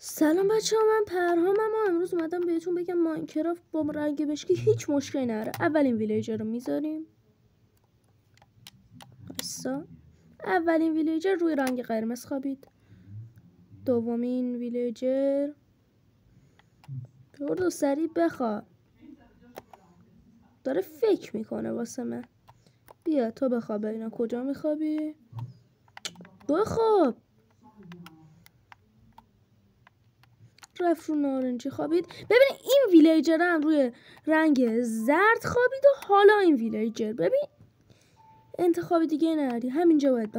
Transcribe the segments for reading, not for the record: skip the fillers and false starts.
سلام بچه ها، من پرهامم و امروز اومدم بهتون بگم ماینکرافت با رنگ مشکی هیچ مشکلی نداره. اولین ویلیجر رو میذاریم. اولین ویلیجر روی رنگ قرمز خوابید. دومین ویلیجر برو سریع بخواب، داره فکر میکنه واسه من. بیا تو بخواب. اینا کجا میخوابی؟ بخواب. رفت رو نارنجی خوابید. ببین این ویلیجر هم روی رنگ زرد خوابید و حالا این ویلیجر ببین انتخاب دیگه نداری، همینجا باید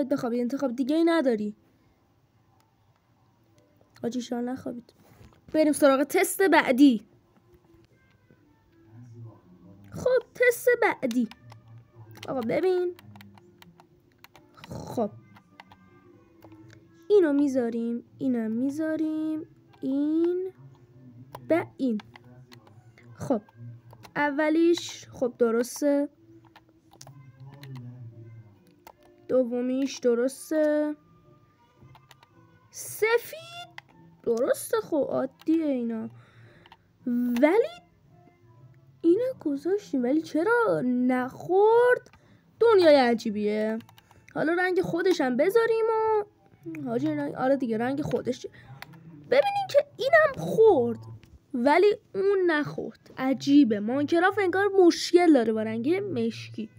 بخوابی، انتخاب دیگه نداری. آجی شما نخوابید. بریم سراغ تست بعدی. خب تست بعدی آقا ببین. خب اینو میذاریم، اینم میذاریم، این و این. خب اولیش خب درسته، دومیش درسته، سفید درسته، خب عادیه اینا. ولی اینو گذاشتیم ولی چرا نخورد؟ دنیای عجیبیه. حالا رنگ خودش هم بذاریم و حاجی آره دیگه رنگ خودش. ببینین که اینم خورد ولی اون نخورد. عجیبه، ماینکرافت انگار مشکل داره با رنگ مشکی.